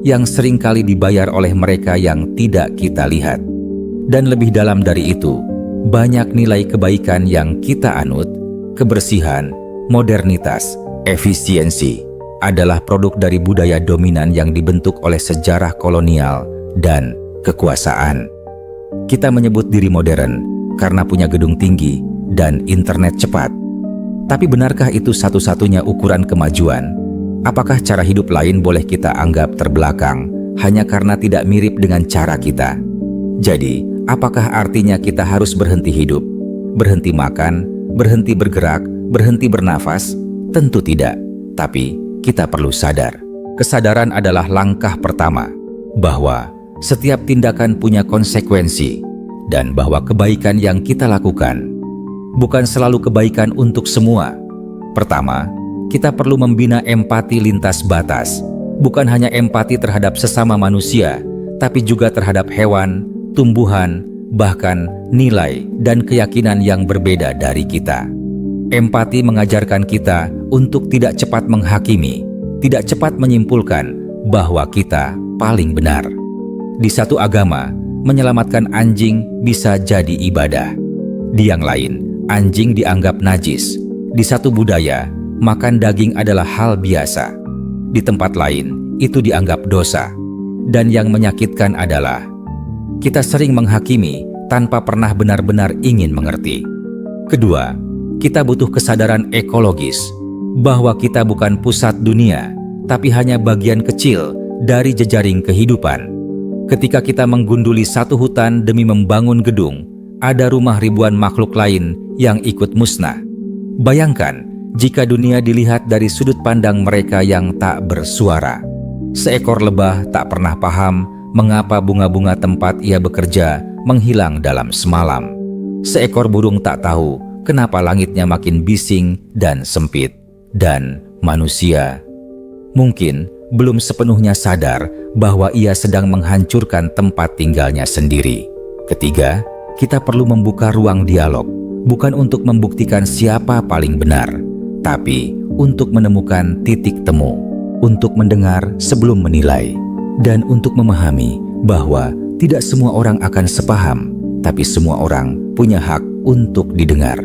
yang seringkali dibayar oleh mereka yang tidak kita lihat. Dan lebih dalam dari itu, banyak nilai kebaikan yang kita anut, kebersihan, modernitas, efisiensi, adalah produk dari budaya dominan yang dibentuk oleh sejarah kolonial dan kekuasaan. Kita menyebut diri modern karena punya gedung tinggi dan internet cepat. Tapi benarkah itu satu-satunya ukuran kemajuan? Apakah cara hidup lain boleh kita anggap terbelakang hanya karena tidak mirip dengan cara kita? Jadi, apakah artinya kita harus berhenti hidup, berhenti makan, berhenti bergerak, berhenti bernafas? Tentu tidak. Tapi kita perlu sadar. Kesadaran adalah langkah pertama bahwa setiap tindakan punya konsekuensi dan bahwa kebaikan yang kita lakukan bukan selalu kebaikan untuk semua. Pertama, kita perlu membina empati lintas batas, bukan hanya empati terhadap sesama manusia, tapi juga terhadap hewan, tumbuhan, bahkan nilai dan keyakinan yang berbeda dari kita. Empati mengajarkan kita untuk tidak cepat menghakimi, tidak cepat menyimpulkan bahwa kita paling benar. Di satu agama, menyelamatkan anjing bisa jadi ibadah. Di yang lain, anjing dianggap najis. Di satu budaya, makan daging adalah hal biasa. Di tempat lain, itu dianggap dosa. Dan yang menyakitkan adalah kita sering menghakimi tanpa pernah benar-benar ingin mengerti. Kedua, kita butuh kesadaran ekologis bahwa kita bukan pusat dunia, tapi hanya bagian kecil dari jejaring kehidupan. Ketika kita menggunduli satu hutan demi membangun gedung, ada rumah ribuan makhluk lain yang ikut musnah. Bayangkan jika dunia dilihat dari sudut pandang mereka yang tak bersuara. Seekor lebah tak pernah paham mengapa bunga-bunga tempat ia bekerja menghilang dalam semalam. Seekor burung tak tahu kenapa langitnya makin bising dan sempit. Dan manusia mungkin belum sepenuhnya sadar bahwa ia sedang menghancurkan tempat tinggalnya sendiri. Ketiga, kita perlu membuka ruang dialog, bukan untuk membuktikan siapa paling benar, tapi untuk menemukan titik temu, untuk mendengar sebelum menilai, dan untuk memahami bahwa tidak semua orang akan sepaham, tapi semua orang punya hak untuk didengar.